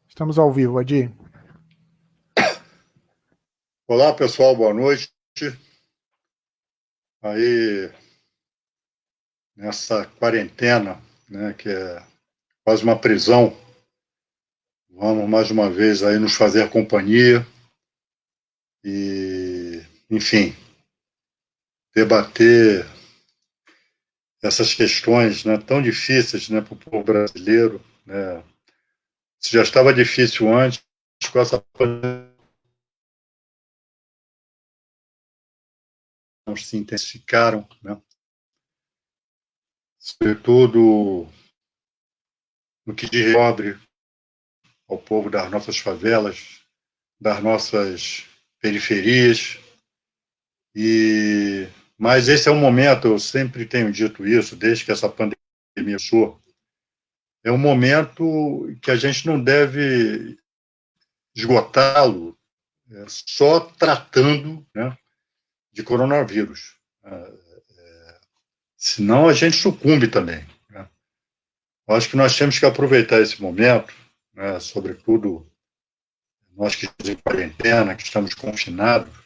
Estamos ao vivo, Adi. Olá, pessoal, boa noite. Aí, nessa quarentena, né, que é quase uma prisão, vamos mais uma vez aí nos fazer companhia e, enfim, debater essas questões, né, tão difíceis, né, para o povo brasileiro, né. Se já estava difícil antes, com essa pandemia se intensificaram, né, sobretudo no que diz respeito ao povo das nossas favelas, das nossas periferias. Mas esse é um momento, eu sempre tenho dito isso, desde que essa pandemia começou, é um momento que a gente não deve esgotá-lo só tratando, né, de coronavírus. Senão a gente sucumbe também, né? Eu acho que nós temos que aproveitar esse momento, né, sobretudo nós que estamos em quarentena, que estamos confinados,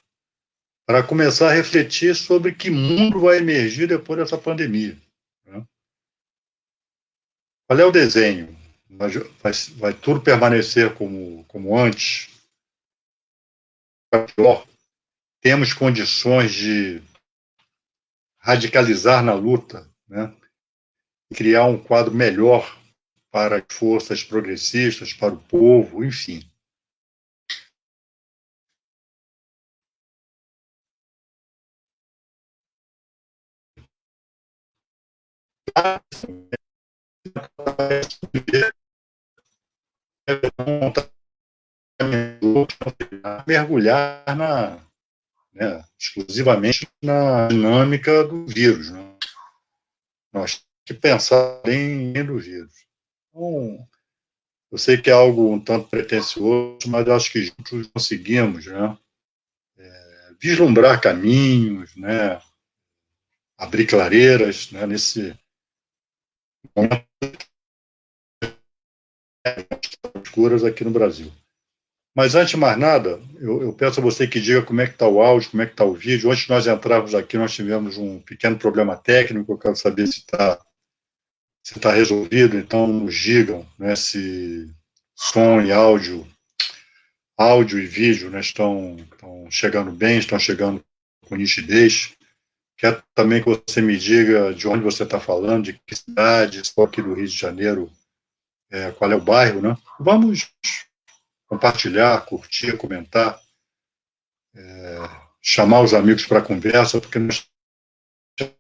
para começar a refletir sobre que mundo vai emergir depois dessa pandemia, né? Qual é o desenho? Vai tudo permanecer como antes? Pior, temos condições de radicalizar na luta, né? E criar um quadro melhor para as forças progressistas, para o povo, enfim. Mergulhar né, exclusivamente na dinâmica do vírus, né? Nós temos que pensar bem no vírus. Então, eu sei que é algo um tanto pretensioso, mas acho que juntos conseguimos, né, vislumbrar caminhos, né, abrir clareiras, né, nesse momento escuras aqui no Brasil. Mas, antes de mais nada, eu peço a você que diga como é que está o áudio, como é que está o vídeo. Antes de nós entrarmos aqui, nós tivemos um pequeno problema técnico, eu quero saber se está resolvido, então nos digam, né, se som e áudio e vídeo, né, estão chegando bem, estão chegando com nitidez. Quero também que você me diga de onde você está falando, de que cidade, se for aqui do Rio de Janeiro, qual é o bairro, né? Vamos compartilhar, curtir, comentar, chamar os amigos para a conversa, porque nós temos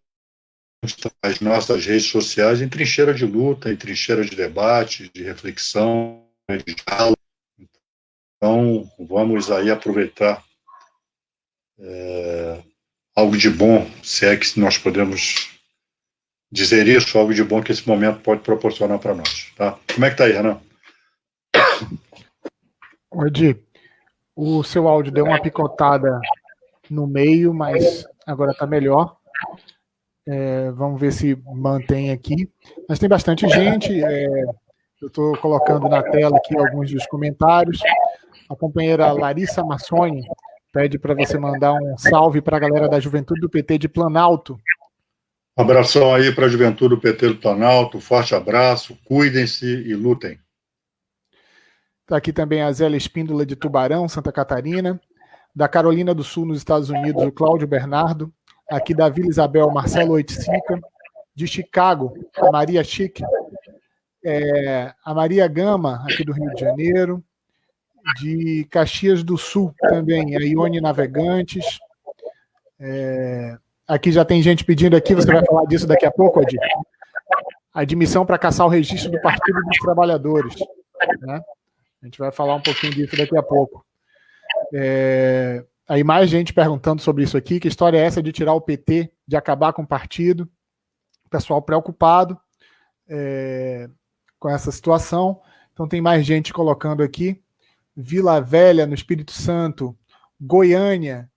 as nossas redes sociais em trincheira de luta, em trincheira de debate, de reflexão, de diálogo. Então, vamos aí aproveitar algo de bom, se é que nós podemos dizer isso, algo de bom que esse momento pode proporcionar para nós. Tá? Como é que está aí, Renan? Adi, o seu áudio deu uma picotada no meio, mas agora está melhor. Vamos ver se mantém aqui. Mas tem bastante gente. Eu estou colocando na tela aqui alguns dos comentários. A companheira Larissa Massoni pede para você mandar um salve para a galera da Juventude do PT de Planalto. Um abração aí para a Juventude do PT do Planalto, forte abraço, cuidem-se e lutem. Está aqui também a Zélia Espíndola de Tubarão, Santa Catarina. Da Carolina do Sul, nos Estados Unidos, o Cláudio Bernardo. Aqui da Vila Isabel, Marcelo Oiticica. De Chicago, a Maria Chique. A Maria Gama, aqui do Rio de Janeiro. De Caxias do Sul também, a Ione Navegantes. Aqui já tem gente pedindo aqui, você vai falar disso daqui a pouco, Adi? Admissão para caçar o registro do Partido dos Trabalhadores, né? A gente vai falar um pouquinho disso daqui a pouco. Aí mais gente perguntando sobre isso aqui, que história é essa de tirar o PT, de acabar com o partido? O pessoal preocupado com essa situação. Então tem mais gente colocando aqui. Vila Velha, no Espírito Santo, Goiânia,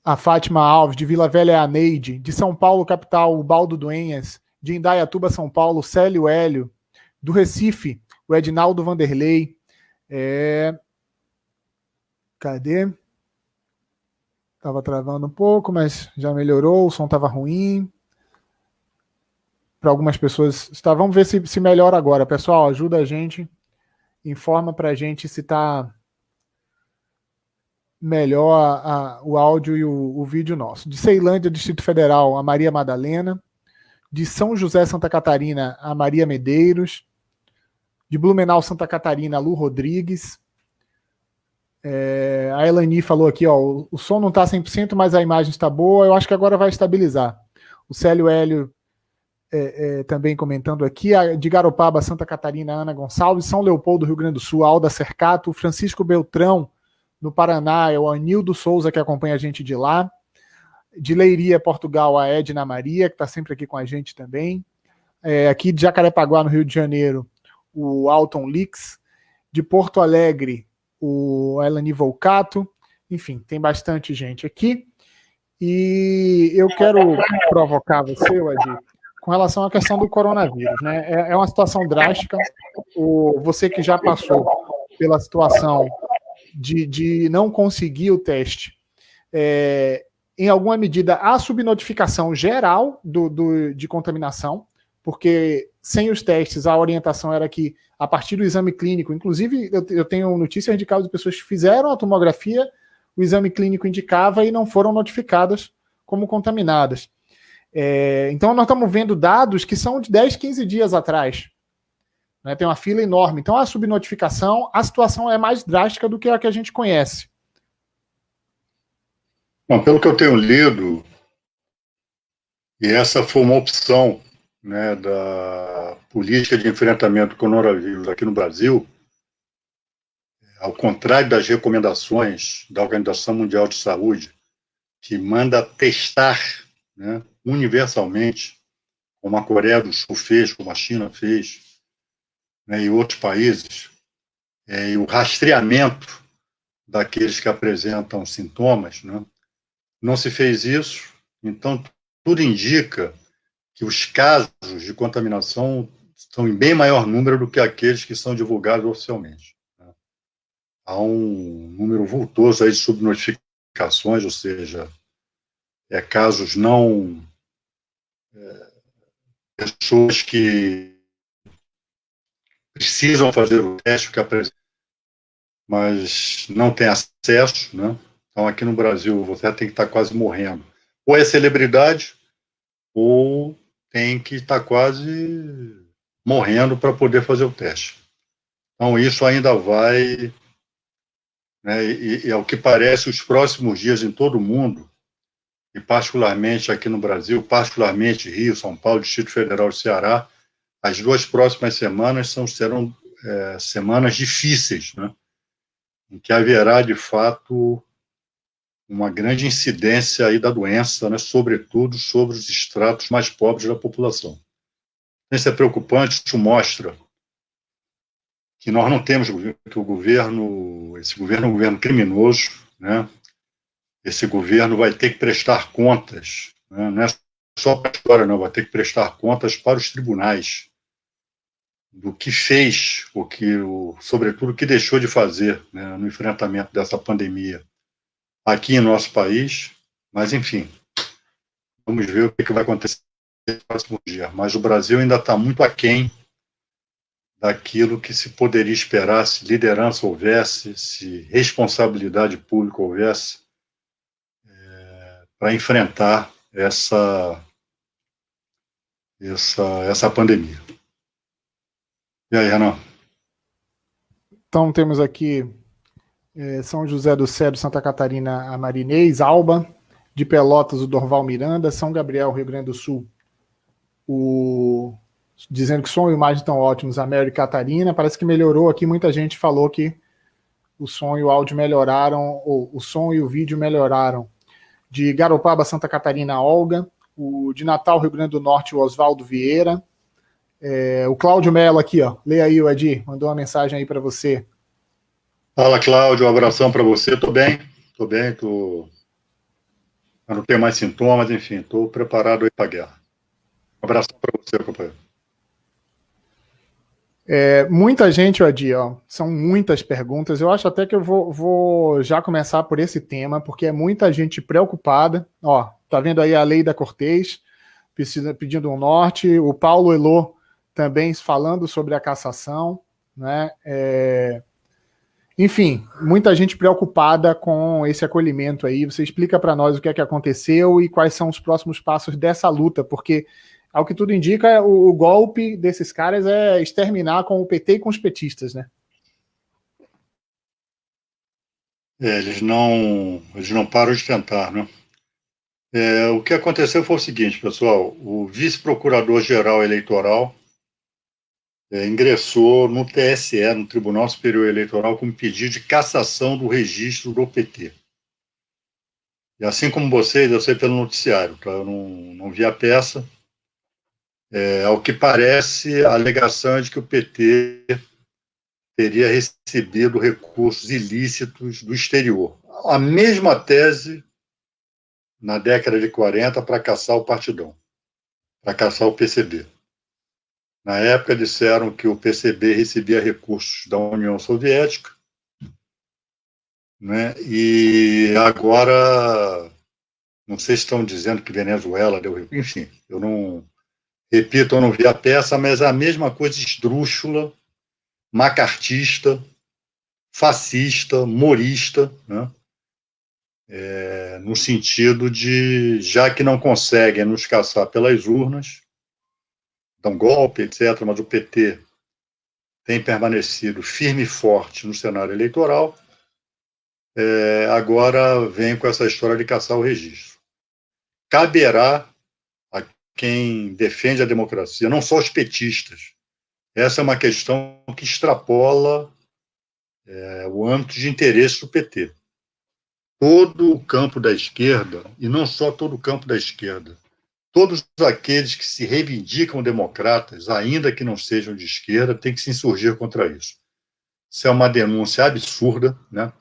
a Fátima Alves, de Vila Velha é a Neide, de São Paulo, capital, o Baldo Duenhas, de Indaiatuba, São Paulo, Célio Hélio, do Recife, o Edinaldo Vanderlei. Cadê? Estava travando um pouco, mas já melhorou, o som estava ruim. Para algumas pessoas está. Vamos ver se melhora agora. Pessoal, ajuda a gente, informa para a gente se está melhor o áudio e o vídeo nosso. De Ceilândia, Distrito Federal, a Maria Madalena. De São José, Santa Catarina, a Maria Medeiros. De Blumenau, Santa Catarina, a Lu Rodrigues. A Elani falou aqui, ó, o som não está 100%, mas a imagem está boa, eu acho que agora vai estabilizar. O Célio Hélio também comentando aqui, de Garopaba, Santa Catarina, Ana Gonçalves, São Leopoldo, Rio Grande do Sul, Alda Cercato, Francisco Beltrão, no Paraná, é o Anildo Souza que acompanha a gente de lá. De Leiria, Portugal, a Edna Maria, que está sempre aqui com a gente também. Aqui de Jacarepaguá, no Rio de Janeiro, o Alton Lix. De Porto Alegre, o Elani Volcato. Enfim, tem bastante gente aqui. E eu quero provocar você, Adi, com relação à questão do coronavírus, né? É uma situação drástica. Você que já passou pela situação de não conseguir o teste, em alguma medida, há subnotificação geral de contaminação, porque sem os testes a orientação era que, a partir do exame clínico, inclusive eu tenho notícias de casos de pessoas que fizeram a tomografia, o exame clínico indicava e não foram notificadas como contaminadas. Então nós estamos vendo dados que são de 10, 15 dias atrás. Né? Tem uma fila enorme. Então a subnotificação, a situação é mais drástica do que a que a gente conhece. Bom, pelo que eu tenho lido, e essa foi uma opção, né, da política de enfrentamento do coronavírus aqui no Brasil, ao contrário das recomendações da Organização Mundial de Saúde, que manda testar, né, universalmente, como a Coreia do Sul fez, como a China fez, né, e outros países, e o rastreamento daqueles que apresentam sintomas, né, não se fez isso, então tudo indica que os casos de contaminação estão em bem maior número do que aqueles que são divulgados oficialmente. Há um número vultoso aí de subnotificações, ou seja, casos não... pessoas que precisam fazer o teste, mas não têm acesso, né? Então, aqui no Brasil, você tem que estar quase morrendo. Ou é celebridade, ou tem que estar quase morrendo para poder fazer o teste. Então, isso ainda vai, né, e ao que parece, os próximos dias em todo o mundo, e particularmente aqui no Brasil, particularmente Rio, São Paulo, Distrito Federal e Ceará, as 2 próximas semanas serão semanas difíceis, né, em que haverá, de fato, uma grande incidência aí da doença, né, sobretudo sobre os estratos mais pobres da população. Isso é preocupante, isso mostra que nós não temos, que esse governo é um governo criminoso, né? Esse governo vai ter que prestar contas, né? Não é só para a história, não, vai ter que prestar contas para os tribunais do que fez, sobretudo o que deixou de fazer, né, no enfrentamento dessa pandemia aqui em nosso país, mas enfim, vamos ver o que vai acontecer no próximo dia. Mas o Brasil ainda está muito aquém daquilo que se poderia esperar se liderança houvesse, se responsabilidade pública houvesse, para enfrentar essa pandemia. E aí, Renan? Então temos aqui São José do Cedro, Santa Catarina, a Marinês, Alba. De Pelotas, o Dorval Miranda. São Gabriel, Rio Grande do Sul, dizendo que som e imagem estão ótimos, a Mary Catarina. Parece que melhorou aqui, muita gente falou que o som e o áudio melhoraram, ou o som e o vídeo melhoraram. De Garopaba, Santa Catarina, Olga. De Natal, Rio Grande do Norte, o Oswaldo Vieira. O Cláudio Mello aqui, ó. Leia aí, o Edi, mandou uma mensagem aí para você. Fala, Cláudio, um abração para você. Estou bem, eu não tenho mais sintomas, enfim, estou preparado para a guerra. Um abração para você, companheiro. Muita gente, Adi, são muitas perguntas. Eu acho até que eu vou já começar por esse tema, porque é muita gente preocupada. Tá vendo aí a Leida Cortez pedindo um norte, o Paulo Elô também falando sobre a cassação, né? Enfim, muita gente preocupada com esse acolhimento aí. Você explica para nós o que é que aconteceu e quais são os próximos passos dessa luta, porque, ao que tudo indica, o golpe desses caras é exterminar com o PT e com os petistas, né? Eles não param de tentar, né? O que aconteceu foi o seguinte, pessoal: o vice-procurador-geral eleitoral ingressou no TSE, no Tribunal Superior Eleitoral, com um pedido de cassação do registro do PT. E assim como vocês, eu sei pelo noticiário, tá? Eu não vi a peça. Ao que parece, a alegação é de que o PT teria recebido recursos ilícitos do exterior. A mesma tese na década de 40 para caçar o Partidão, para caçar o PCB. Na época disseram que o PCB recebia recursos da União Soviética, né? E agora, não sei se estão dizendo que Venezuela deu recursos, enfim, eu não vi a peça, mas é a mesma coisa esdrúxula, macartista, fascista, morista, né? No sentido de, já que não conseguem nos caçar pelas urnas, dão golpe, etc., mas o PT tem permanecido firme e forte no cenário eleitoral, agora vem com essa história de caçar o registro. Caberá a quem defende a democracia, não só os petistas. Essa é uma questão que extrapola o âmbito de interesse do PT. Todo o campo da esquerda, e não só todo o campo da esquerda, todos aqueles que se reivindicam democratas, ainda que não sejam de esquerda, têm que se insurgir contra isso. Isso é uma denúncia absurda, né?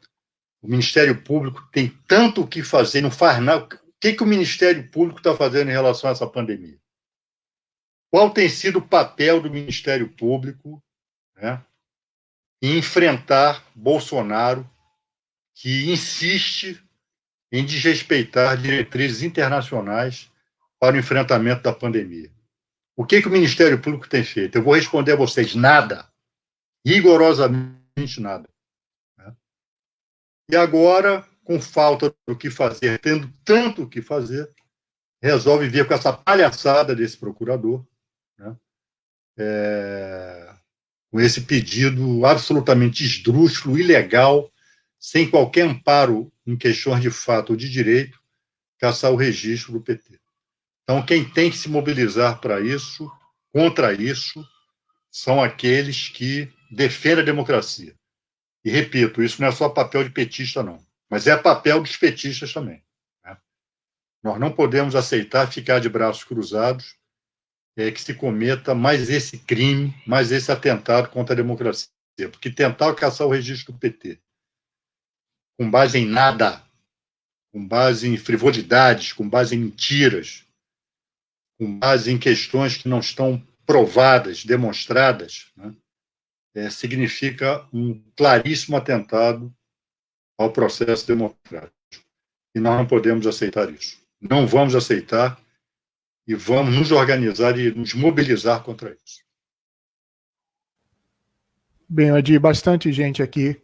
O Ministério Público tem tanto o que fazer, não faz nada. O que o Ministério Público está fazendo em relação a essa pandemia? Qual tem sido o papel do Ministério Público, né, em enfrentar Bolsonaro, que insiste em desrespeitar diretrizes internacionais para o enfrentamento da pandemia? O que o Ministério Público tem feito? Eu vou responder a vocês: nada. Rigorosamente nada. E agora, com falta do que fazer, tendo tanto o que fazer, resolve vir com essa palhaçada desse procurador, né? Com esse pedido absolutamente esdrúxulo, ilegal, sem qualquer amparo em questões de fato ou de direito, caçar o registro do PT. Então, quem tem que se mobilizar para isso, contra isso, são aqueles que defendem a democracia. E, repito, isso não é só papel de petista, não, mas é papel dos petistas também, né? Nós não podemos aceitar ficar de braços cruzados que se cometa mais esse crime, mais esse atentado contra a democracia. Porque tentar caçar o registro do PT com base em nada, com base em frivolidades, com base em mentiras, com base em questões que não estão provadas, demonstradas, né, significa um claríssimo atentado ao processo democrático. E nós não podemos aceitar isso. Não vamos aceitar e vamos nos organizar e nos mobilizar contra isso. Bem, Adi, bastante gente aqui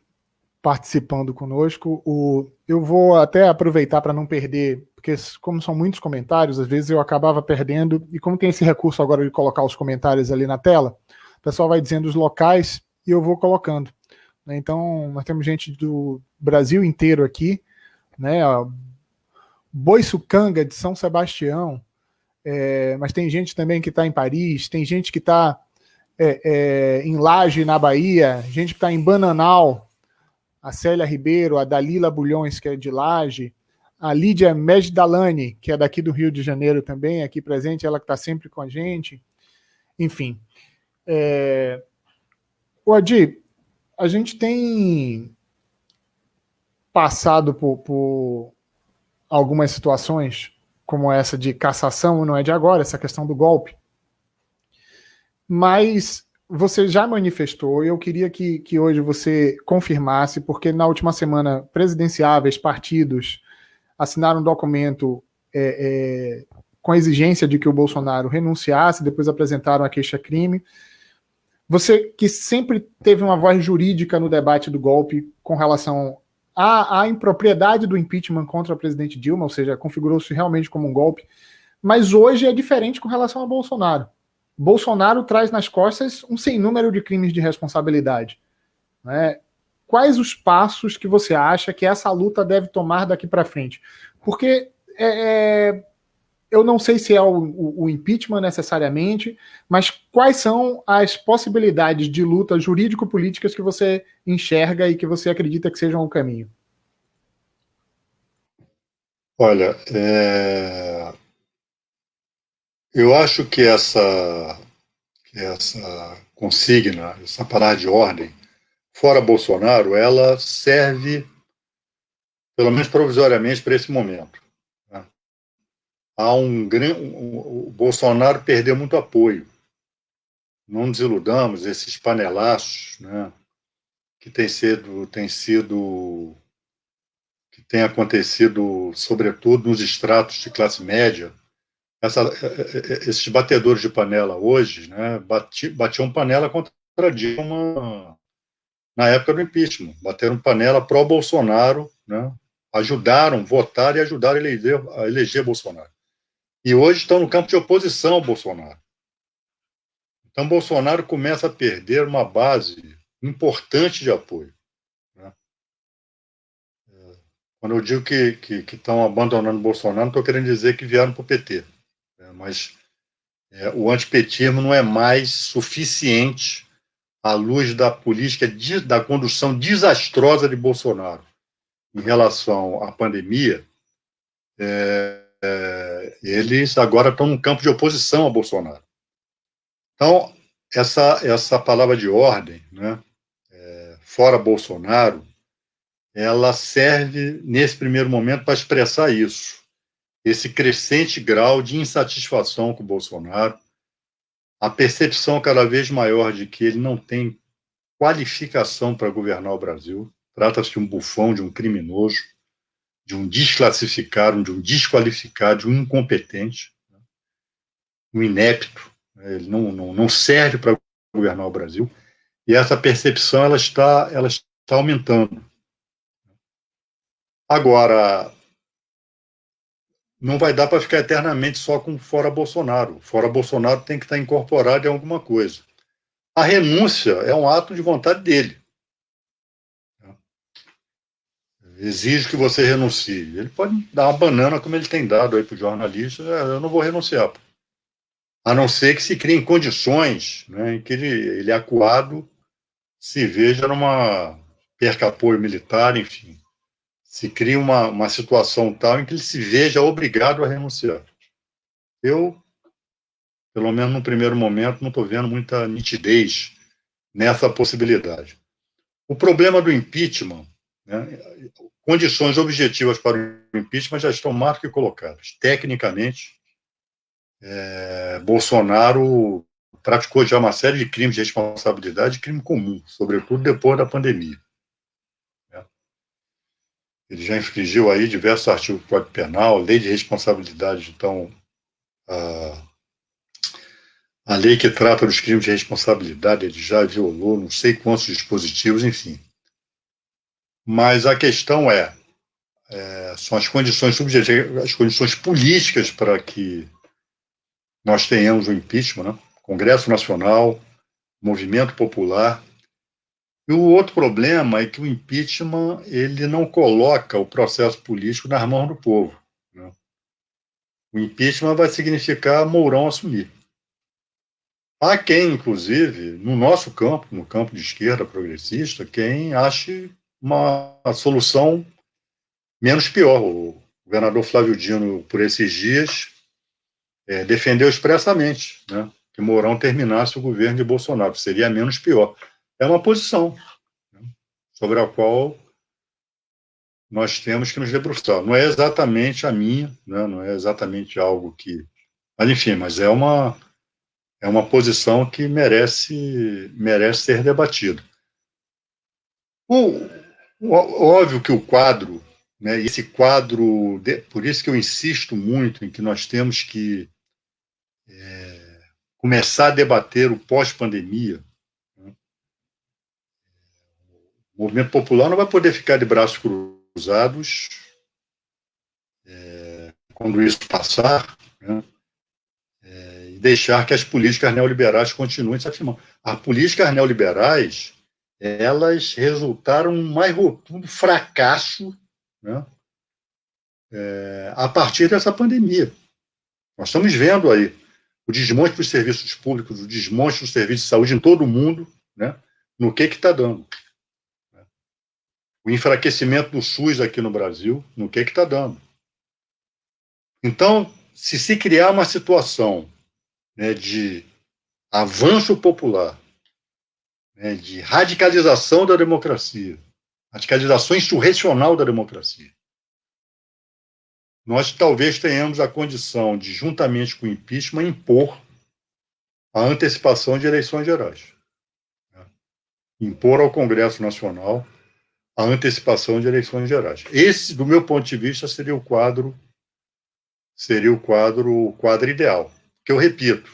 participando conosco. Eu vou até aproveitar para não perder, porque como são muitos comentários, às vezes eu acabava perdendo, e como tem esse recurso agora de colocar os comentários ali na tela, o pessoal vai dizendo os locais e eu vou colocando. Então, nós temos gente do Brasil inteiro aqui, né? Boiçucanga, de São Sebastião, mas tem gente também que está em Paris, tem gente que está em Laje, na Bahia, gente que está em Bananal, a Célia Ribeiro, a Dalila Bulhões, que é de Laje, a Lídia Mejdalani, que é daqui do Rio de Janeiro também, aqui presente, ela que está sempre com a gente. Enfim. O Adi, a gente tem passado por algumas situações, como essa de cassação, não é de agora, essa questão do golpe, mas você já manifestou, e eu queria que hoje você confirmasse, porque na última semana, presidenciáveis, partidos assinaram um documento com a exigência de que o Bolsonaro renunciasse, depois apresentaram a queixa-crime. Você que sempre teve uma voz jurídica no debate do golpe com relação à impropriedade do impeachment contra a presidente Dilma, ou seja, configurou-se realmente como um golpe, mas hoje é diferente com relação a Bolsonaro. Bolsonaro traz nas costas um sem número de crimes de responsabilidade. Né? Quais os passos que você acha que essa luta deve tomar daqui para frente? Porque eu não sei se é o impeachment necessariamente, mas quais são as possibilidades de luta jurídico-políticas que você enxerga e que você acredita que sejam o caminho? Olha, eu acho que essa consigna, essa parada de ordem, fora Bolsonaro, ela serve, pelo menos provisoriamente, para esse momento. Né? O Bolsonaro perdeu muito apoio. Não nos iludamos, esses panelaços, né, que tem acontecido, sobretudo nos estratos de classe média. Esses batedores de panela hoje, né, batiam panela contra Dilma na época do impeachment, bateram panela pró-Bolsonaro, né, ajudaram, votaram e ajudaram a eleger Bolsonaro. E hoje estão no campo de oposição ao Bolsonaro. Então, Bolsonaro começa a perder uma base importante de apoio. Né? Quando eu digo que estão abandonando Bolsonaro, não estou querendo dizer que vieram para o PT. Né? Mas o antipetismo não é mais suficiente à luz da política, da condução desastrosa de Bolsonaro em relação à pandemia. Eles agora estão no campo de oposição a Bolsonaro. Então, essa palavra de ordem, né, fora Bolsonaro, ela serve, nesse primeiro momento, para expressar isso. Esse crescente grau de insatisfação com o Bolsonaro, a percepção cada vez maior de que ele não tem qualificação para governar o Brasil, trata-se de um bufão, de um criminoso, de um desclassificado, de um desqualificado, de um incompetente, um inepto. Ele não serve para governar o Brasil. E essa percepção ela está aumentando. Agora, não vai dar para ficar eternamente só com fora Bolsonaro. Fora Bolsonaro tem que estar incorporado em alguma coisa. A renúncia é um ato de vontade dele. Exige que você renuncie. Ele pode dar uma banana, como ele tem dado aí para o jornalista. Eu não vou renunciar. A não ser que se criem condições, né, em que ele acuado se veja perca apoio militar, enfim. Se cria uma situação tal em que ele se veja obrigado a renunciar. Eu, pelo menos no primeiro momento, não estou vendo muita nitidez nessa possibilidade. O problema do impeachment, né, condições objetivas para o impeachment já estão mais que colocadas. Tecnicamente, Bolsonaro praticou já uma série de crimes de responsabilidade, crime comum, sobretudo depois da pandemia. Ele já infringiu aí diversos artigos do Código Penal, lei de responsabilidade, então, a lei que trata dos crimes de responsabilidade, ele já violou não sei quantos dispositivos, enfim. Mas a questão são as condições subjetivas, as condições políticas para que nós tenhamos o impeachment, né? Congresso Nacional, Movimento Popular. E o outro problema é que o impeachment ele não coloca o processo político nas mãos do povo. Né? O impeachment vai significar Mourão assumir. Há quem, inclusive, no nosso campo, no campo de esquerda progressista, quem ache uma solução menos pior. O governador Flávio Dino, por esses dias, defendeu expressamente, né, que Mourão terminasse o governo de Bolsonaro, seria menos pior. É uma posição, né, sobre a qual nós temos que nos debruçar. Não é exatamente a minha, né, não é exatamente algo que... Mas, enfim, mas é é uma posição que merece ser debatida. Óbvio que o quadro, né, esse quadro, por isso que eu insisto muito em que nós temos que começar a debater o pós-pandemia. Né? O movimento popular não vai poder ficar de braços cruzados quando isso passar, né? E deixar que as políticas neoliberais continuem se afirmando. As políticas neoliberais, elas resultaram um mais rotundo fracasso, né, a partir dessa pandemia. Nós estamos vendo aí o desmonte dos serviços públicos, o desmonte dos serviços de saúde em todo o mundo, né, no que está dando. O enfraquecimento do SUS aqui no Brasil, no que está dando. Então, se criar uma situação, né, de avanço popular, né, de radicalização da democracia, radicalização insurrecional da democracia, nós talvez tenhamos a condição de, juntamente com o impeachment, impor a antecipação de eleições gerais. Né? Impor ao Congresso Nacional a antecipação de eleições gerais. Esse, do meu ponto de vista, seria o quadro ideal. Que eu repito,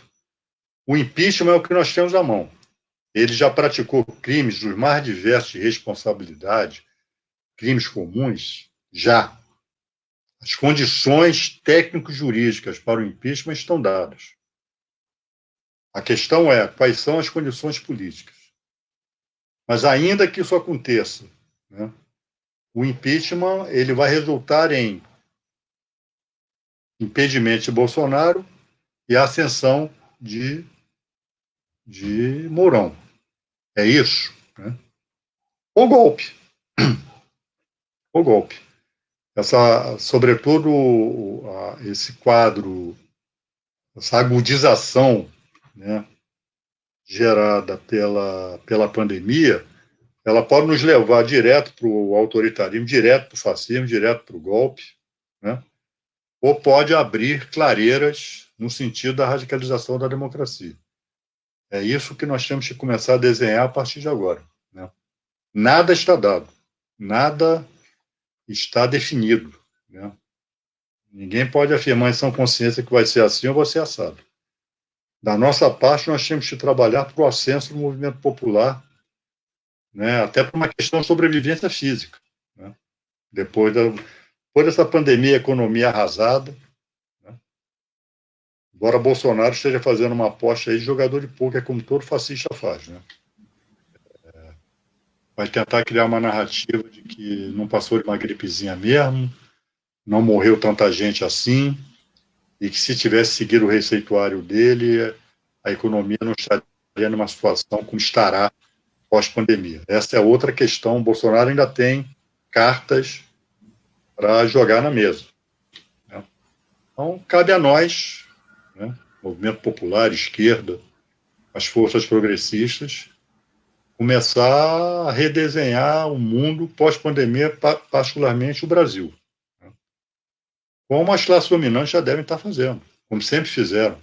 o impeachment é o que nós temos à mão. Ele já praticou crimes dos mais diversos de responsabilidade, crimes comuns, já. As condições técnico-jurídicas para o impeachment estão dadas. A questão é quais são as condições políticas. Mas ainda que isso aconteça, né, o impeachment ele vai resultar em impedimento de Bolsonaro e a ascensão de Mourão. É isso. Né? O golpe. O golpe. Sobretudo, esse quadro, essa agudização, né, gerada pela pandemia, ela pode nos levar direto para o autoritarismo, direto para o fascismo, direto para o golpe, né? Ou pode abrir clareiras no sentido da radicalização da democracia. É isso que nós temos que começar a desenhar a partir de agora. Né? Nada está dado, nada está definido. Né? Ninguém pode afirmar em sã consciência que vai ser assim ou vai ser assado. Da nossa parte, nós temos que trabalhar para o ascenso do movimento popular, né? Até por uma questão de sobrevivência física. Né? Depois dessa pandemia, a economia arrasada, né? Embora Bolsonaro esteja fazendo uma aposta aí de jogador de pôquer, como todo fascista faz. Né? Vai tentar criar uma narrativa de que não passou de uma gripezinha mesmo, não morreu tanta gente assim, e que se tivesse seguido o receituário dele, a economia não estaria numa situação como estará pós-pandemia. Essa é outra questão. O Bolsonaro ainda tem cartas para jogar na mesa. Né? Então, cabe a nós, né, movimento popular, esquerda, as forças progressistas, começar a redesenhar o mundo pós-pandemia, particularmente o Brasil. Né? Como as classes dominantes já devem estar fazendo, como sempre fizeram,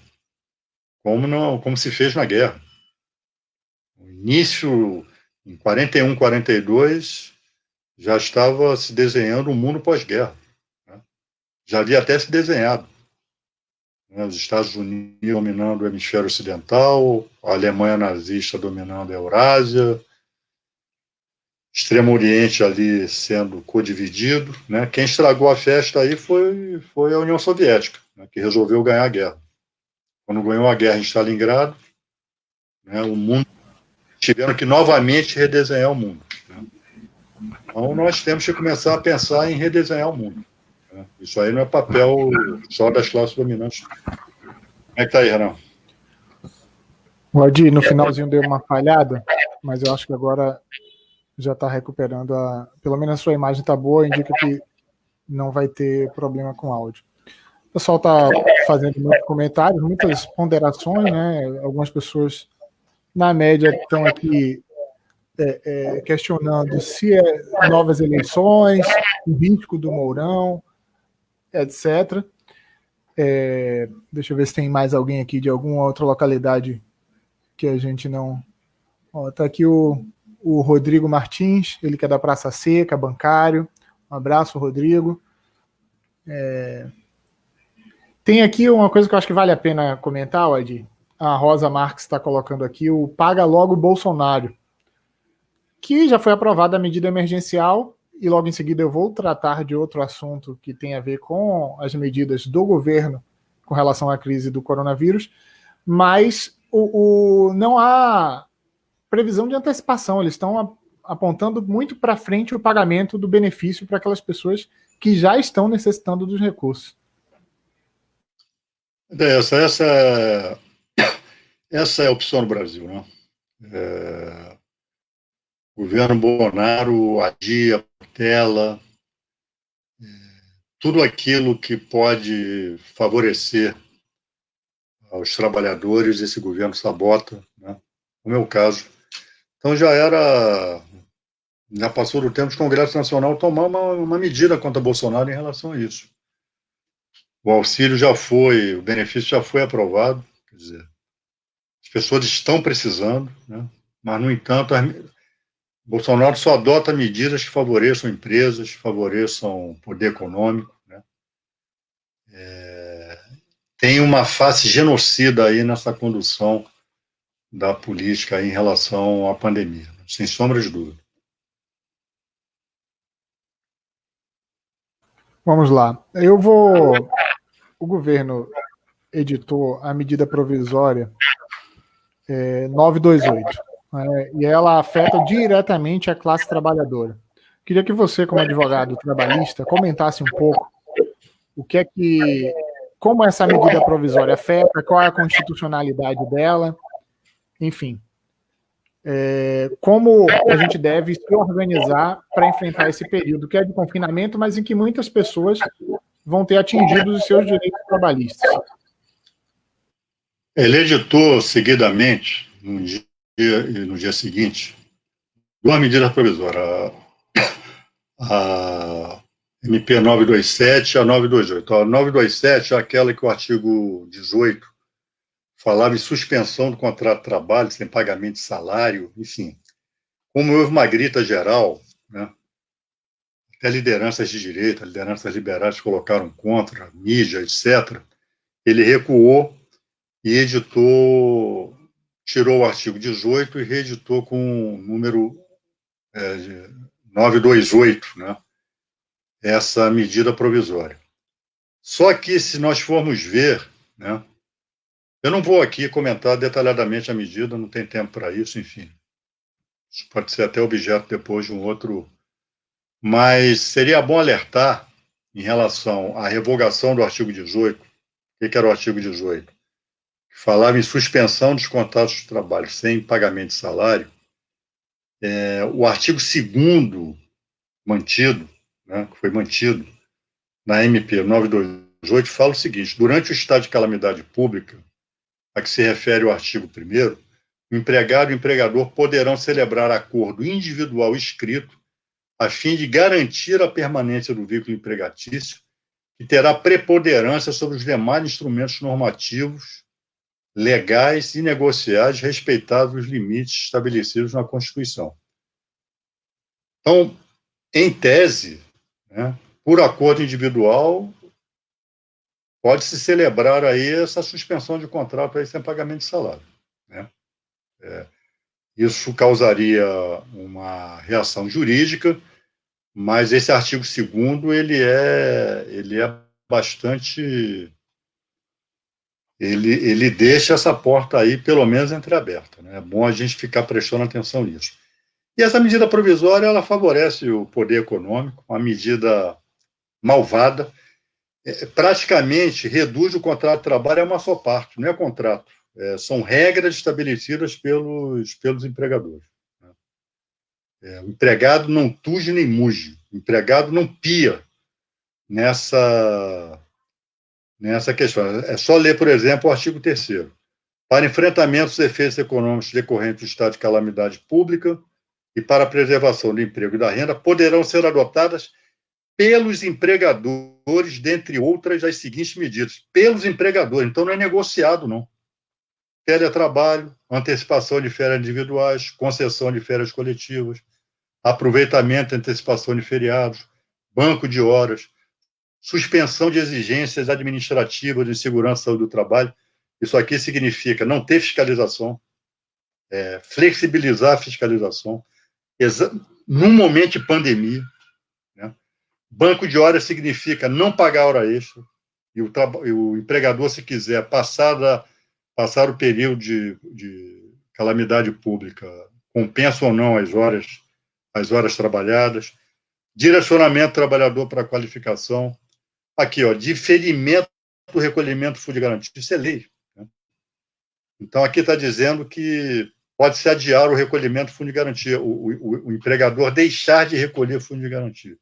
como se fez na guerra. No início, em 41, 42, já estava se desenhando um mundo pós-guerra. Né? Já havia até se desenhado. Né? Os Estados Unidos dominando o hemisfério ocidental, a Alemanha nazista dominando a Eurásia, Extremo Oriente ali sendo codividido. Né? Quem estragou a festa aí foi a União Soviética, né, que resolveu ganhar a guerra. Quando ganhou a guerra em Stalingrado, né, o mundo tiveram que novamente redesenhar o mundo. Né? Então, nós temos que começar a pensar em redesenhar o mundo. Né? Isso aí não é papel só das classes dominantes. Como é que está aí, Renan? O Adi, no finalzinho deu uma falhada, mas eu acho que agora já está recuperando. Pelo menos a sua imagem está boa, indica que não vai ter problema com áudio. O pessoal está fazendo muitos comentários, muitas ponderações, né? Algumas pessoas, na média, estão aqui questionando se é novas eleições, o risco do Mourão, etc. Deixa eu ver se tem mais alguém aqui de alguma outra localidade que a gente não... Tá aqui o Rodrigo Martins, ele que é da Praça Seca, bancário. Um abraço, Rodrigo. Tem aqui uma coisa que eu acho que vale a pena comentar, Adi. A Rosa Marques está colocando aqui o Paga Logo Bolsonaro, que já foi aprovada a medida emergencial, e logo em seguida eu vou tratar de outro assunto que tem a ver com as medidas do governo com relação à crise do coronavírus, mas não há previsão de antecipação, eles estão apontando muito para frente o pagamento do benefício para aquelas pessoas que já estão necessitando dos recursos. Essa é a opção no Brasil, né? O governo Bolsonaro adia, protela, tudo aquilo que pode favorecer aos trabalhadores, esse governo sabota, né? No meu caso. Então já passou do tempo de Congresso Nacional tomar uma medida contra Bolsonaro em relação a isso. O auxílio o benefício já foi aprovado, quer dizer, as pessoas estão precisando, né? Mas, no entanto, Bolsonaro só adota medidas que favoreçam empresas, favoreçam o poder econômico, né? Tem uma face genocida aí nessa condução da política aí em relação à pandemia, sem sombra de dúvida. Vamos lá. O governo editou a medida provisória 928, né, e ela afeta diretamente a classe trabalhadora. Queria que você, como advogado trabalhista, comentasse um pouco como essa medida provisória afeta, qual é a constitucionalidade dela, enfim. Como a gente deve se organizar para enfrentar esse período que é de confinamento, mas em que muitas pessoas vão ter atingido os seus direitos trabalhistas. Ele editou seguidamente, no dia seguinte, duas medidas provisórias, a MP 927 e a 928. A 927 é aquela que o artigo 18 falava em suspensão do contrato de trabalho, sem pagamento de salário, enfim. Como houve uma grita geral, né, até lideranças de direita, lideranças liberais colocaram contra, mídia, etc., ele recuou e tirou o artigo 18 e reeditou com o número 928, né, essa medida provisória. Só que, se nós formos ver, né, eu não vou aqui comentar detalhadamente a medida, não tem tempo para isso, enfim. Isso pode ser até objeto depois de um outro. Mas seria bom alertar em relação à revogação do artigo 18. O que era o artigo 18? Que falava em suspensão dos contratos de trabalho sem pagamento de salário. O artigo 2º mantido, né, que foi mantido na MP 928, fala o seguinte: durante o estado de calamidade pública, a que se refere o artigo 1º, o empregado e o empregador poderão celebrar acordo individual escrito a fim de garantir a permanência do vínculo empregatício, que terá preponderância sobre os demais instrumentos normativos, legais e negociais, respeitados os limites estabelecidos na Constituição. Então, em tese, né, por acordo individual, pode-se celebrar aí essa suspensão de contrato aí sem pagamento de salário, né? Isso causaria uma reação jurídica, mas esse artigo 2º, ele é bastante... Ele deixa essa porta aí, pelo menos, entreaberta, né? É bom a gente ficar prestando atenção nisso. E essa medida provisória, ela favorece o poder econômico, uma medida malvada, praticamente reduz o contrato de trabalho a uma só parte, não é contrato. São regras estabelecidas pelos empregadores. O empregado não tuge nem muge, o empregado não pia nessa questão. É só ler, por exemplo, o artigo 3º. Para enfrentamento dos efeitos econômicos decorrentes do estado de calamidade pública e para a preservação do emprego e da renda, poderão ser adotadas pelos empregadores, dentre outras, as seguintes medidas. Pelos empregadores, então não é negociado, não. Teletrabalho, antecipação de férias individuais, concessão de férias coletivas, aproveitamento e antecipação de feriados, banco de horas, suspensão de exigências administrativas de segurança e saúde do trabalho. Isso aqui significa não ter fiscalização, flexibilizar a fiscalização, num momento de pandemia. Né? Banco de horas significa não pagar hora extra, e o empregador, se quiser passar o período de calamidade pública, compensa ou não as horas trabalhadas, direcionamento do trabalhador para a qualificação, aqui, diferimento do recolhimento do fundo de garantia, isso é lei. Né? Então, aqui está dizendo que pode-se adiar o recolhimento do fundo de garantia, o empregador deixar de recolher o fundo de garantia,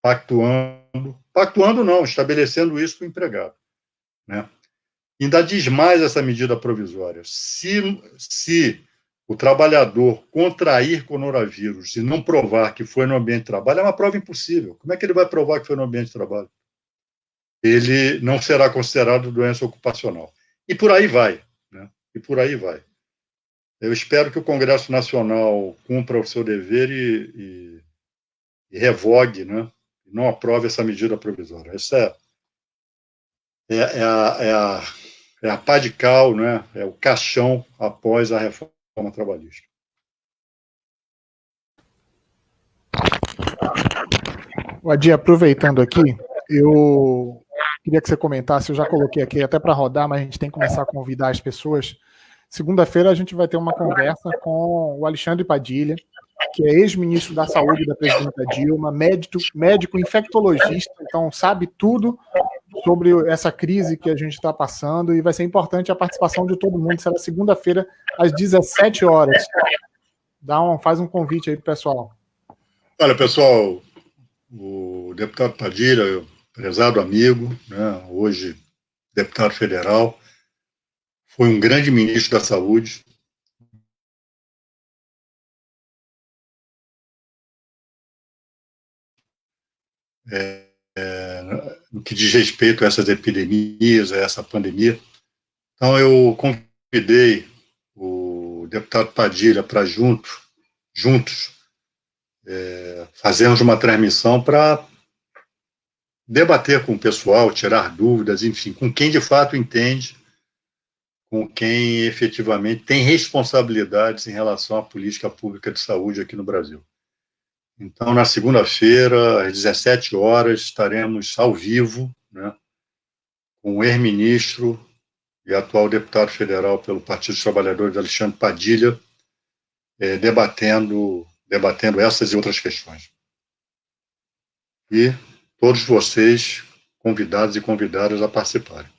pactuando não, estabelecendo isso com o empregado. Né? Ainda diz mais essa medida provisória. Se o trabalhador contrair coronavírus e não provar que foi no ambiente de trabalho, é uma prova impossível. Como é que ele vai provar que foi no ambiente de trabalho? Ele não será considerado doença ocupacional. E por aí vai. Né? E por aí vai. Eu espero que o Congresso Nacional cumpra o seu dever e revogue, né? E não aprove essa medida provisória. Essa é a pá de cal, né? É o caixão após a reforma trabalhista. Adi, aproveitando aqui, eu queria que você comentasse, eu já coloquei aqui até para rodar, mas a gente tem que começar a convidar as pessoas. Segunda-feira a gente vai ter uma conversa com o Alexandre Padilha, que é ex-ministro da Saúde da presidenta Dilma, médico infectologista, então sabe tudo sobre essa crise que a gente está passando, e vai ser importante a participação de todo mundo. Será segunda-feira, às 17 horas. Faz um convite aí para o pessoal. Olha, pessoal, o deputado Padilha, prezado amigo, né, hoje deputado federal, foi um grande ministro da Saúde. No que diz respeito a essas epidemias, a essa pandemia. Então, eu convidei o deputado Padilha para juntos, fazermos uma transmissão para debater com o pessoal, tirar dúvidas, enfim, com quem de fato entende, com quem efetivamente tem responsabilidades em relação à política pública de saúde aqui no Brasil. Então, na segunda-feira, às 17 horas, estaremos ao vivo, né, com o ex-ministro e atual deputado federal pelo Partido dos Trabalhadores, Alexandre Padilha, debatendo essas e outras questões. E todos vocês convidados e convidadas a participarem.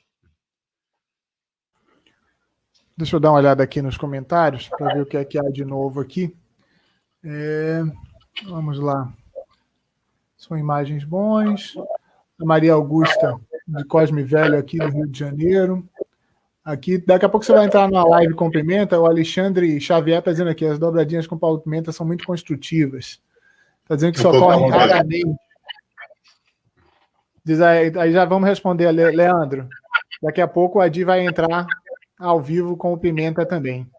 Deixa eu dar uma olhada aqui nos comentários para ver o que é que há de novo aqui. Vamos lá. São imagens bons. A Maria Augusta, de Cosme Velho, aqui do Rio de Janeiro. Aqui, daqui a pouco você vai entrar na live com Pimenta. O Alexandre Xavier está dizendo aqui, as dobradinhas com Paulo Pimenta são muito construtivas. Está dizendo que só ocorrem raramente. Diz aí já vamos responder, Leandro. Daqui a pouco o Adi vai entrar ao vivo com o Pimenta também.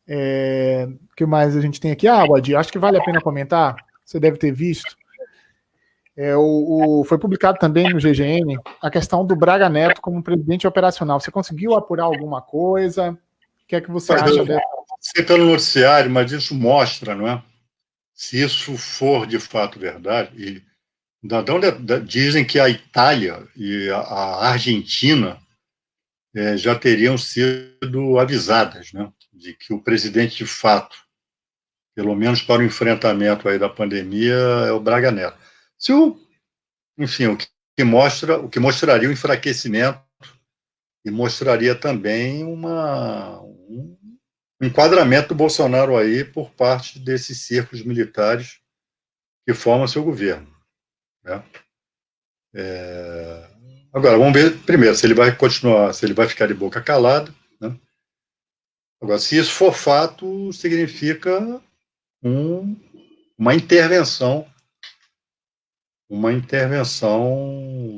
O que mais a gente tem aqui? O Adi, acho que vale a pena comentar. Você deve ter visto. Foi publicado também no GGN a questão do Braga Neto como presidente operacional. Você conseguiu apurar alguma coisa? O que é que você acha dessa? Sei pelo noticiário, mas isso mostra, não é? Se isso for de fato verdade, dizem que a Itália e a Argentina já teriam sido avisadas, né, de que o presidente de fato, pelo menos para o enfrentamento aí da pandemia, é o Braga Neto. Enfim, o que mostraria o enfraquecimento e mostraria também um enquadramento do Bolsonaro aí por parte desses círculos militares que formam seu governo. Né? Agora, vamos ver primeiro se ele vai continuar, se ele vai ficar de boca calada. Né? Agora, se isso for fato, significa uma intervenção uma intervenção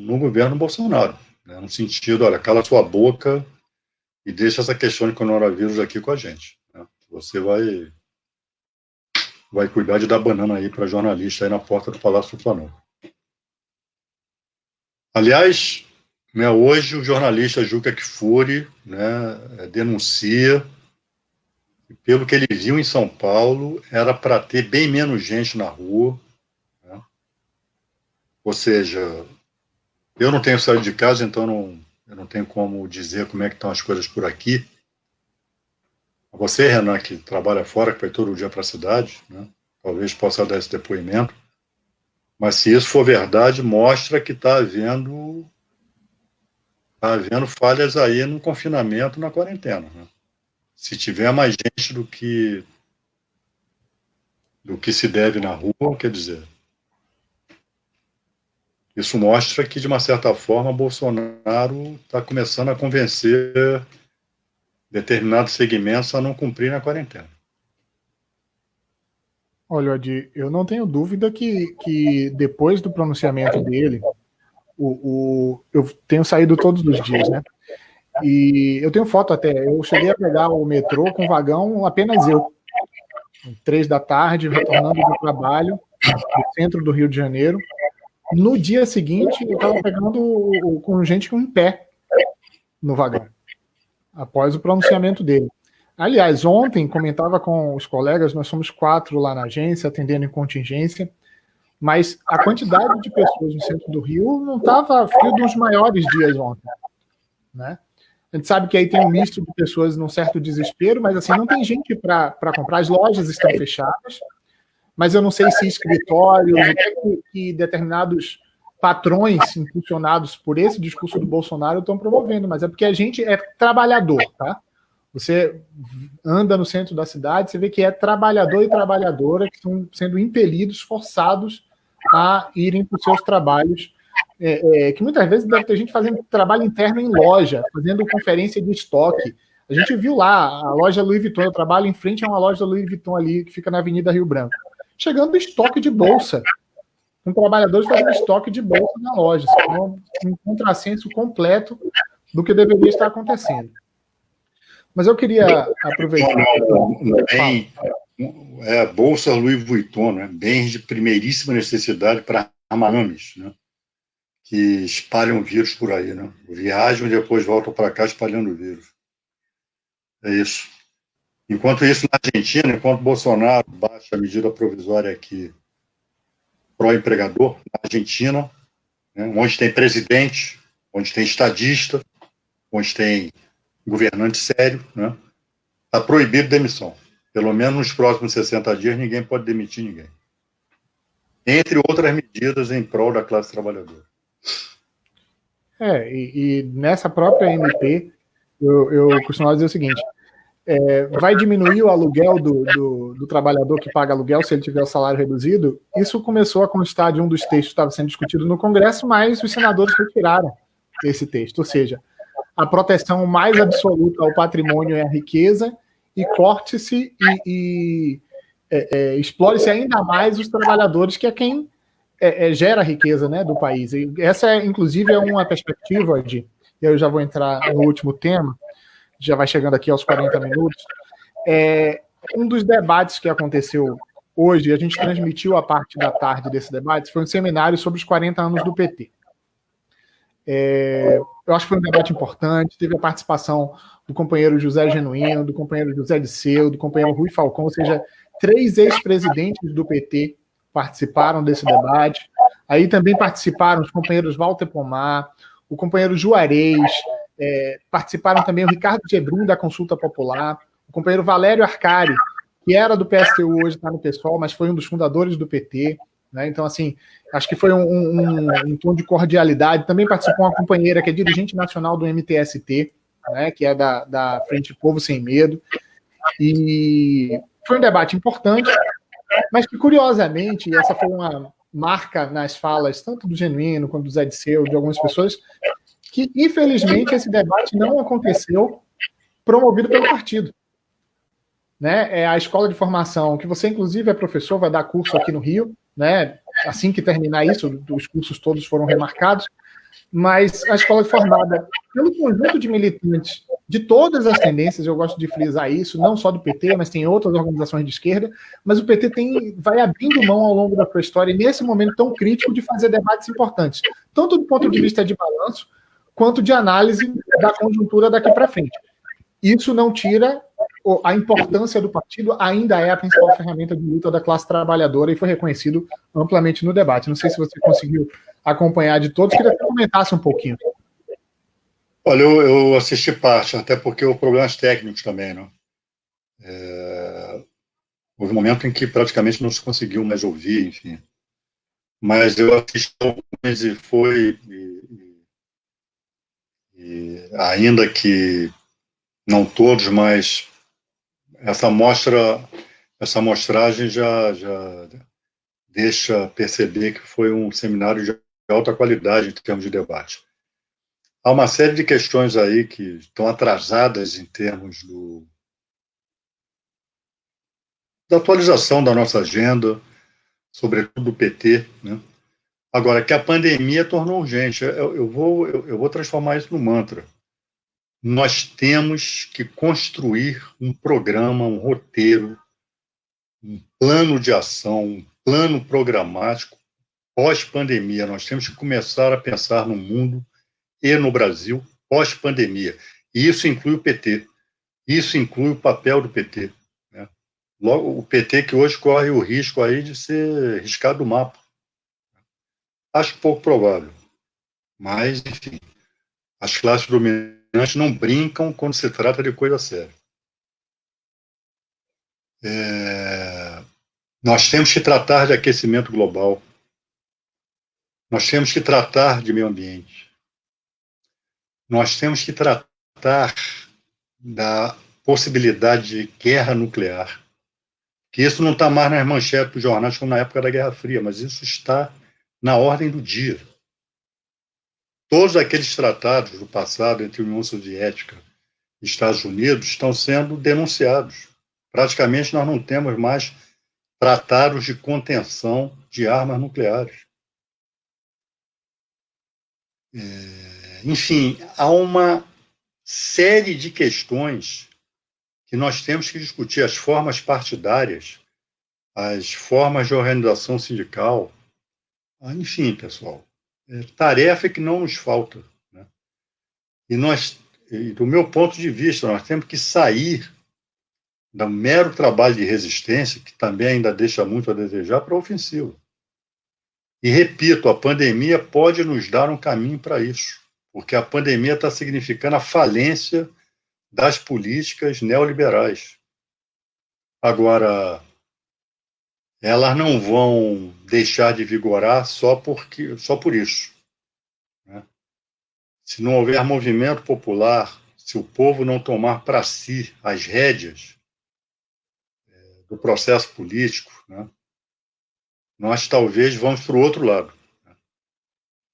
no governo Bolsonaro, né? No sentido, olha, cala sua boca e deixa essa questão de coronavírus aqui com a gente, né? Você vai cuidar de dar banana aí para jornalista aí na porta do Palácio do Planalto. Aliás, né, hoje o jornalista Juca Kfouri, né, denuncia que, pelo que ele viu em São Paulo, era para ter bem menos gente na rua, né? Ou seja, eu não tenho saído de casa, então eu não tenho como dizer como é que estão as coisas por aqui. Você, Renan, que trabalha fora, que vai todo dia para a cidade, né, talvez possa dar esse depoimento, mas se isso for verdade, mostra que está havendo falhas aí no confinamento, na quarentena, né? Se tiver mais gente do que se deve na rua, quer dizer, isso mostra que, de uma certa forma, Bolsonaro está começando a convencer determinados segmentos a não cumprir a quarentena. Olha, Adi, eu não tenho dúvida que depois do pronunciamento dele, eu tenho saído todos os dias, né? E eu tenho foto até. Eu cheguei a pegar o metrô com vagão apenas eu. 3 da tarde, retornando do trabalho, no centro do Rio de Janeiro. No dia seguinte, eu estava pegando com gente em pé no vagão, após o pronunciamento dele. Aliás, ontem comentava com os colegas, nós somos 4 lá na agência, atendendo em contingência, mas a quantidade de pessoas no centro do Rio não estava frio dos maiores dias ontem, né? A gente sabe que aí tem um misto de pessoas num certo desespero, mas assim, não tem gente para comprar, as lojas estão fechadas, mas eu não sei se escritórios, que determinados patrões impulsionados por esse discurso do Bolsonaro estão promovendo, mas é porque a gente é trabalhador, tá? Você anda no centro da cidade, você vê que é trabalhador e trabalhadora que estão sendo impelidos, forçados a irem para os seus trabalhos, que muitas vezes deve ter gente fazendo trabalho interno em loja, fazendo conferência de estoque. A gente viu lá a loja Louis Vuitton, eu trabalho em frente a uma loja Louis Vuitton ali, que fica na Avenida Rio Branco. Chegando estoque de bolsa, com trabalhadores fazendo estoque de bolsa na loja. Então, um contrassenso completo do que deveria estar acontecendo. Mas eu queria aproveitar... Bolsa Louis Vuitton, né? Bens de primeiríssima necessidade para armames, né? Que espalham vírus por aí, né? Viajam e depois voltam para cá espalhando o vírus. É isso. Enquanto isso, na Argentina, enquanto Bolsonaro baixa a medida provisória aqui pró-empregador, na Argentina, né, onde tem presidente, onde tem estadista, onde tem governante sério, né, está proibido demissão. Pelo menos nos próximos 60 dias, ninguém pode demitir ninguém. Entre outras medidas em prol da classe trabalhadora. E nessa própria MP, eu costumava dizer o seguinte: vai diminuir o aluguel do trabalhador que paga aluguel se ele tiver o salário reduzido. Isso começou a constar de um dos textos que estava sendo discutido no Congresso, mas os senadores retiraram esse texto. Ou seja, a proteção mais absoluta ao patrimônio e à riqueza, e corte-se e explore-se ainda mais os trabalhadores, que é quem gera a riqueza, né, do país. E essa, inclusive, é uma perspectiva e eu já vou entrar no último tema, já vai chegando aqui aos 40 minutos, um dos debates que aconteceu hoje, a gente transmitiu a parte da tarde desse debate, foi um seminário sobre os 40 anos do PT. Eu acho que foi um debate importante, teve a participação do companheiro José Genuíno, do companheiro José Disseu, do companheiro Rui Falcão, ou seja, 3 ex-presidentes do PT participaram desse debate. Aí também participaram os companheiros Walter Pomar, o companheiro Juarez, participaram também o Ricardo Gebrum, da Consulta Popular, o companheiro Valério Arcari, que era do PSTU, hoje está no PSOL, mas foi um dos fundadores do PT, né? Então, assim, acho que foi um tom de cordialidade. Também participou uma companheira que é dirigente nacional do MTST, né, que é da Frente Povo Sem Medo, e foi um debate importante, mas que, curiosamente, e essa foi uma marca nas falas tanto do Genuíno quanto do Zé Disseu, de algumas pessoas, que, infelizmente, esse debate não aconteceu promovido pelo partido. Né? É a escola de formação, que você, inclusive, é professor, vai dar curso aqui no Rio, né? assim que terminar isso, os cursos todos foram remarcados, mas a escola é formada pelo conjunto de militantes de todas as tendências, eu gosto de frisar isso, não só do PT, mas tem outras organizações de esquerda, mas o PT vai abrindo mão ao longo da sua história, e nesse momento tão crítico, de fazer debates importantes, tanto do ponto de vista de balanço, quanto de análise da conjuntura daqui para frente. Isso não tira a importância do partido, ainda é a principal ferramenta de luta da classe trabalhadora e foi reconhecido amplamente no debate. Não sei se você conseguiu acompanhar de todos, queria que você comentasse um pouquinho. Olha, eu assisti parte, até porque houve problemas técnicos também, né? Houve um momento em que praticamente não se conseguiu mais ouvir, enfim. Mas eu assisti alguns e foi... E ainda que não todos, mas essa amostragem já deixa perceber que foi um seminário de alta qualidade em termos de debate. Há uma série de questões aí que estão atrasadas em termos da atualização da nossa agenda, sobretudo do PT, né? Agora, que a pandemia tornou urgente, eu vou transformar isso num mantra. Nós temos que construir um programa, um roteiro, um plano de ação, um plano programático pós-pandemia. Nós temos que começar a pensar no mundo e no Brasil pós-pandemia. E isso inclui o PT. Isso inclui o papel do PT. Né? Logo, o PT que hoje corre o risco aí de ser riscado do mapa. Acho pouco provável. Mas, enfim, as classes dominantes não brincam quando se trata de coisa séria. Nós temos que tratar de aquecimento global. Nós temos que tratar de meio ambiente. Nós temos que tratar da possibilidade de guerra nuclear. Que isso não está mais nas manchetes dos jornais como na época da Guerra Fria, mas isso está na ordem do dia. Todos aqueles tratados do passado entre a União Soviética e Estados Unidos estão sendo denunciados. Praticamente nós não temos mais tratados de contenção de armas nucleares. Enfim, há uma série de questões que nós temos que discutir, as formas partidárias, as formas de organização sindical, enfim, pessoal, tarefa que não nos falta, né? E do meu ponto de vista, nós temos que sair do mero trabalho de resistência, que também ainda deixa muito a desejar, para a ofensiva. E repito, a pandemia pode nos dar um caminho para isso, porque a pandemia está significando a falência das políticas neoliberais. Agora, elas não vão deixar de vigorar só por isso, né? Se não houver movimento popular, se o povo não tomar para si as rédeas do processo político, né, nós talvez vamos para o outro lado.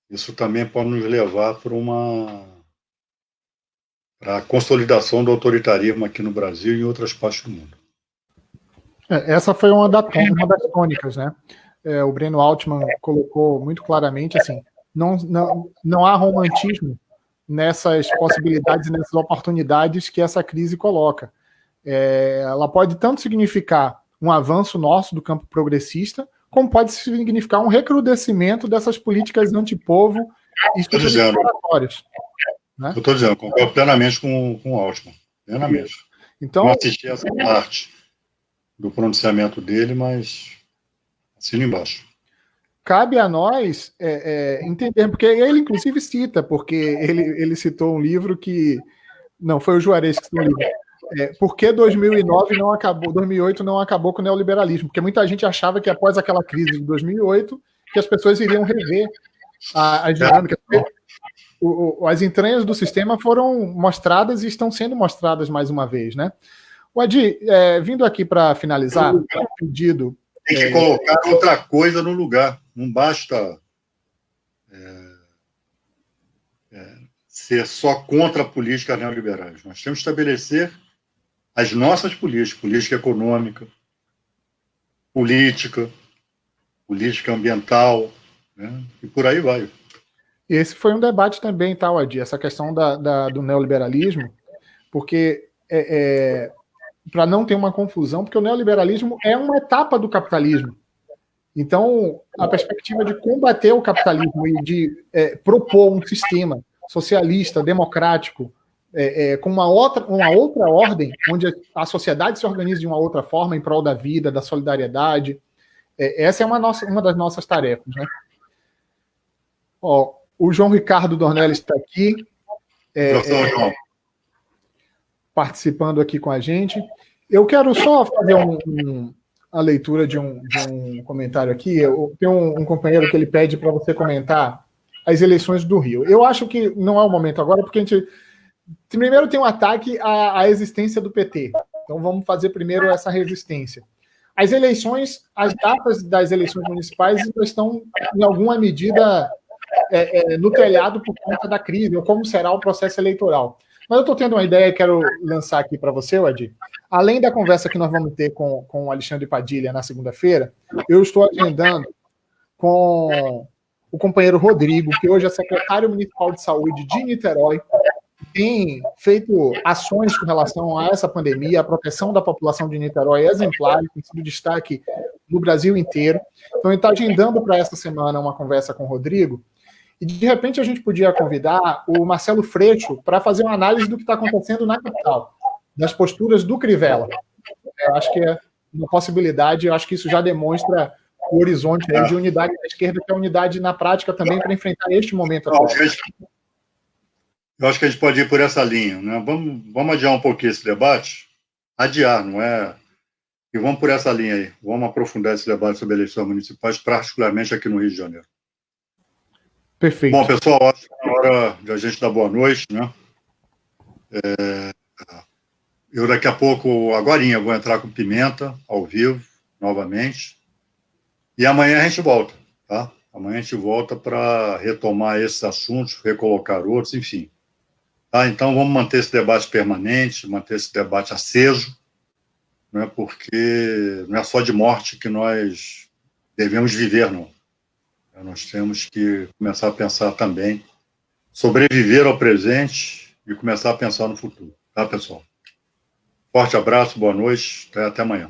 Isso também pode nos levar para a consolidação do autoritarismo aqui no Brasil e em outras partes do mundo. Essa foi uma das tônicas, né? O Breno Altman colocou muito claramente assim: não há romantismo nessas possibilidades e nessas oportunidades que essa crise coloca. Ela pode tanto significar um avanço nosso do campo progressista, como pode significar um recrudescimento dessas políticas antipovo e exploratórias. Né? Eu estou dizendo, concordo plenamente com o Altman. Plenamente. Então, não assisti essa parte do pronunciamento dele, mas assino embaixo. Cabe a nós entender, porque ele inclusive cita, porque ele citou um livro que... Não, foi o Juarez que citou o livro. Por que 2008 não acabou com o neoliberalismo? Porque muita gente achava que após aquela crise de 2008, que as pessoas iriam rever as dinâmicas. As entranhas do sistema foram mostradas e estão sendo mostradas mais uma vez, né? O Adi, vindo aqui para finalizar, um pedido... Tem que colocar outra coisa no lugar. Não basta ser só contra políticas neoliberais. Nós temos que estabelecer as nossas políticas, política econômica, política política ambiental, né? E por aí vai. Esse foi um debate também, tá, Adi, essa questão do neoliberalismo, porque para não ter uma confusão, porque o neoliberalismo é uma etapa do capitalismo. Então, a perspectiva de combater o capitalismo e de propor um sistema socialista, democrático, com uma outra ordem, onde a sociedade se organiza de uma outra forma em prol da vida, da solidariedade, essa é uma das nossas tarefas, né? Ó, o João Ricardo Dornelles está aqui, participando aqui com a gente. Eu quero só fazer a leitura de um comentário aqui. Eu tenho um companheiro que ele pede para você comentar as eleições do Rio. Eu acho que não é o momento agora, porque a gente primeiro tem um ataque à existência do PT. Então vamos fazer primeiro essa resistência. As eleições, as datas das eleições municipais estão, em alguma medida, no telhado por conta da crise, ou como será o processo eleitoral. Mas eu estou tendo uma ideia e quero lançar aqui para você, Adi. Além da conversa que nós vamos ter com o Alexandre Padilha na segunda-feira, eu estou agendando com o companheiro Rodrigo, que hoje é secretário municipal de saúde de Niterói, tem feito ações com relação a essa pandemia, a proteção da população de Niterói é exemplar, tem sido destaque no Brasil inteiro. Então, ele está agendando para essa semana uma conversa com o Rodrigo, e de repente a gente podia convidar o Marcelo Freixo para fazer uma análise do que está acontecendo na capital, das posturas do Crivella. Eu acho que é uma possibilidade, eu acho que isso já demonstra o horizonte aí de unidade da esquerda, que é unidade na prática também para enfrentar este momento atual. Eu acho que a gente pode ir por essa linha, né? Vamos adiar um pouquinho esse debate, adiar, não é? E vamos por essa linha aí, vamos aprofundar esse debate sobre eleições municipais, particularmente aqui no Rio de Janeiro. Perfeito. Bom, pessoal, acho que é hora de a gente dar boa noite, né? Eu daqui a pouco, agorinha, vou entrar com Pimenta, ao vivo, novamente, e amanhã a gente volta, tá? Amanhã a gente volta para retomar esses assuntos, recolocar outros, enfim. Tá? Então, vamos manter esse debate permanente, manter esse debate aceso, né? Porque não é só de morte que nós devemos viver, não. Nós temos que começar a pensar também, sobreviver ao presente e começar a pensar no futuro. Tá, pessoal? Forte abraço, boa noite, até amanhã.